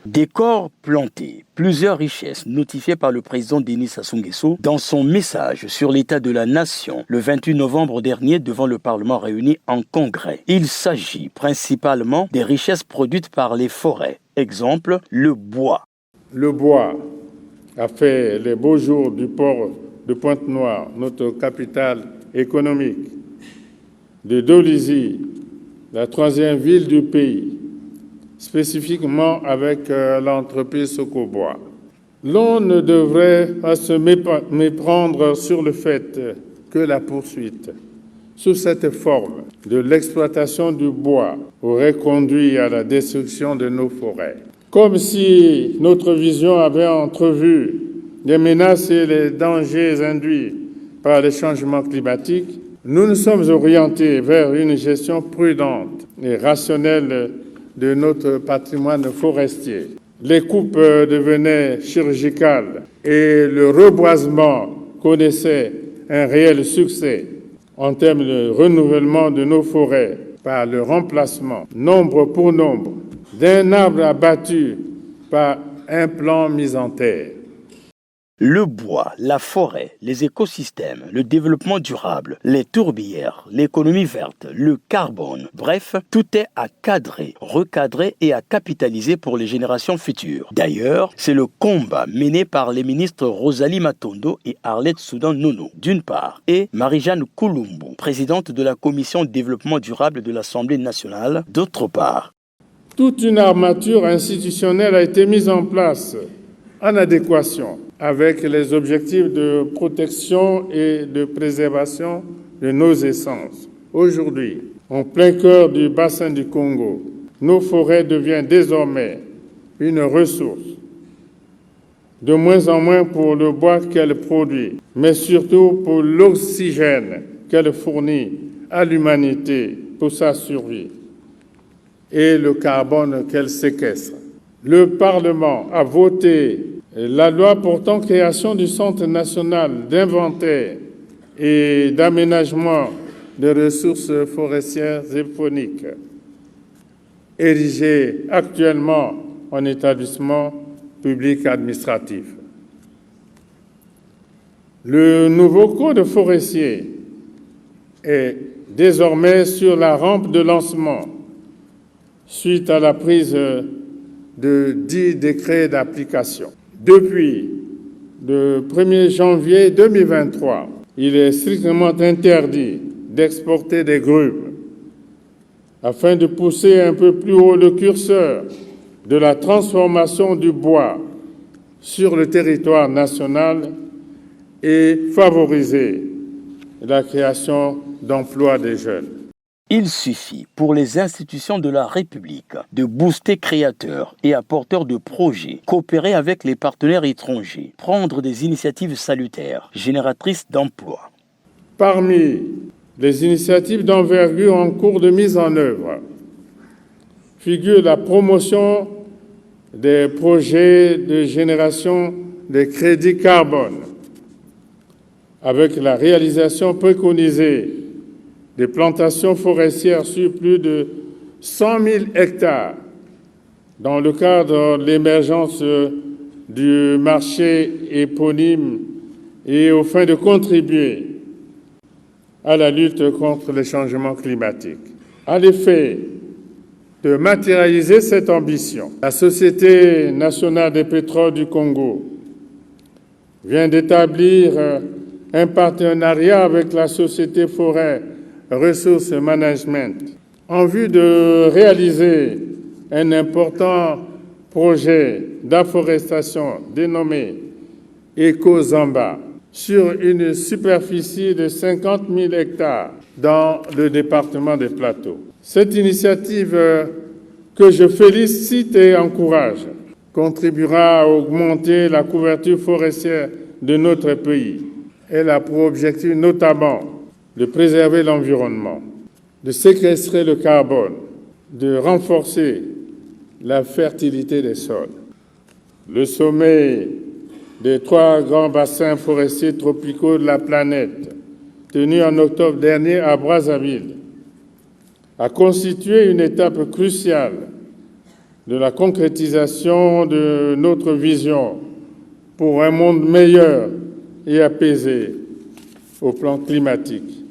Décor planté, plusieurs richesses notifiées par le président Denis Sassou Nguesso dans son message sur l'état de la nation le 28 novembre dernier devant le Parlement réuni en congrès. Il s'agit principalement des richesses produites par les forêts. Exemple, le bois. Le bois a fait les beaux jours du port de Pointe-Noire, notre capitale économique, de Dolisie, la troisième ville du pays, spécifiquement avec l'entreprise Socobois. L'on ne devrait pas se méprendre sur le fait que la poursuite sous cette forme de l'exploitation du bois aurait conduit à la destruction de nos forêts. Comme si notre vision avait entrevu les menaces et les dangers induits par les changements climatiques, nous nous sommes orientés vers une gestion prudente et rationnelle de notre patrimoine forestier. Les coupes devenaient chirurgicales et le reboisement connaissait un réel succès en termes de renouvellement de nos forêts par le remplacement, nombre pour nombre, d'un arbre abattu par un plan mis en terre. Le bois, la forêt, les écosystèmes, le développement durable, les tourbières, l'économie verte, le carbone, bref, tout est à cadrer, recadrer et à capitaliser pour les générations futures. D'ailleurs, c'est le combat mené par les ministres Rosalie Matondo et Arlette Soudan-Nono, d'une part, et Marie-Jeanne Koulumbo, présidente de la Commission développement durable de l'Assemblée nationale, d'autre part. Toute une armature institutionnelle a été mise en place en adéquation avec les objectifs de protection et de préservation de nos essences. Aujourd'hui, en plein cœur du bassin du Congo, nos forêts deviennent désormais une ressource, de moins en moins pour le bois qu'elles produisent, mais surtout pour l'oxygène qu'elles fournissent à l'humanité pour sa survie et le carbone qu'elles séquestrent. Le Parlement a voté la loi portant création du Centre national d'inventaire et d'aménagement des ressources forestières et fauniques, érigé actuellement en établissement public administratif. Le nouveau code forestier est désormais sur la rampe de lancement suite à la prise de 10 décrets d'application. Depuis le 1er janvier 2023, il est strictement interdit d'exporter des grumes afin de pousser un peu plus haut le curseur de la transformation du bois sur le territoire national et favoriser la création d'emplois des jeunes. Il suffit pour les institutions de la République de booster créateurs et apporteurs de projets, coopérer avec les partenaires étrangers, prendre des initiatives salutaires, génératrices d'emplois. Parmi les initiatives d'envergure en cours de mise en œuvre figure la promotion des projets de génération des crédits carbone, avec la réalisation préconisée des plantations forestières sur plus de 100 000 hectares dans le cadre de l'émergence du marché éponyme et aux fins de contribuer à la lutte contre les changements climatiques. À l'effet de matérialiser cette ambition, la Société nationale des pétroles du Congo vient d'établir un partenariat avec la Société forêt Ressources Management en vue de réaliser un important projet d'afforestation dénommé Eco-Zamba sur une superficie de 50 000 hectares dans le département des Plateaux. Cette initiative que je félicite et encourage contribuera à augmenter la couverture forestière de notre pays. Elle a pour objectif notamment de préserver l'environnement, de séquestrer le carbone, de renforcer la fertilité des sols. Le sommet des 3 grands bassins forestiers tropicaux de la planète, tenu en octobre dernier à Brazzaville, a constitué une étape cruciale de la concrétisation de notre vision pour un monde meilleur et apaisé au plan climatique.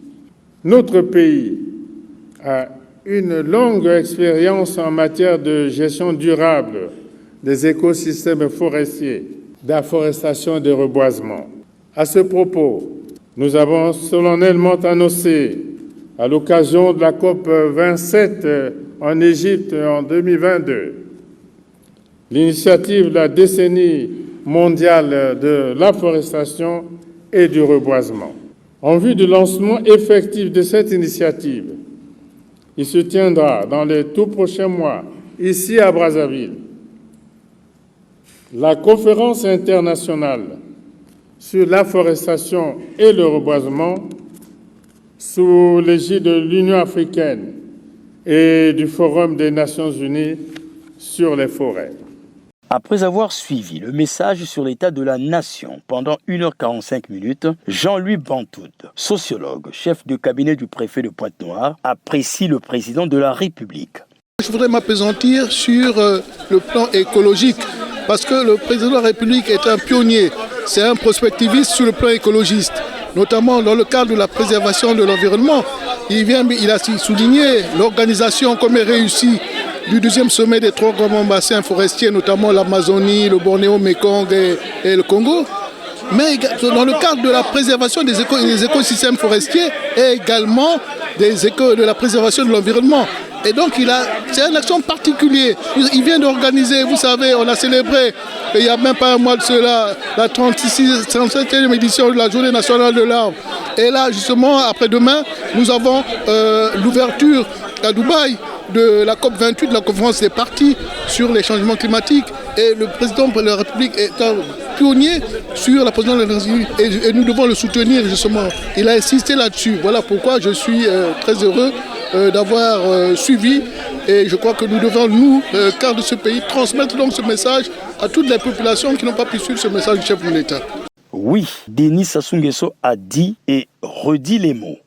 Notre pays a une longue expérience en matière de gestion durable des écosystèmes forestiers, d'afforestation et de reboisement. À ce propos, nous avons solennellement annoncé, à l'occasion de la COP 27 en Égypte en 2022, l'initiative de la décennie mondiale de l'afforestation et du reboisement. En vue du lancement effectif de cette initiative, il se tiendra dans les tout prochains mois, ici à Brazzaville, la conférence internationale sur l'afforestation et le reboisement sous l'égide de l'Union africaine et du Forum des Nations unies sur les forêts. Après avoir suivi le message sur l'état de la nation pendant 1h45, Jean-Louis Bantout, sociologue, chef de cabinet du préfet de Pointe-Noire, apprécie le président de la République. Je voudrais m'appesantir sur le plan écologique, parce que le président de la République est un pionnier, c'est un prospectiviste sur le plan écologiste, notamment dans le cadre de la préservation de l'environnement. Il a souligné l'organisation comme est réussie du deuxième sommet des 3 grands bassins forestiers, notamment l'Amazonie, le Bornéo, Mekong et le Congo. Mais dans le cadre de la préservation des écosystèmes forestiers et également de la préservation de l'environnement. Et donc c'est une action particulière. Il vient d'organiser, vous savez, on a célébré, il n'y a même pas un mois de cela, la 37e édition de la Journée nationale de l'arbre. Et là, justement, après-demain, nous avons l'ouverture à Dubaï de la COP 28, de la conférence des parties sur les changements climatiques. Et le président de la République est un pionnier sur la position de l'énergie et nous devons le soutenir justement. Il a insisté là-dessus. Voilà pourquoi je suis très heureux d'avoir suivi et je crois que nous devons, nous, cadre de ce pays, transmettre donc ce message à toutes les populations qui n'ont pas pu suivre ce message du chef de l'État. Oui, Denis Sassou Nguesso a dit et redit les mots.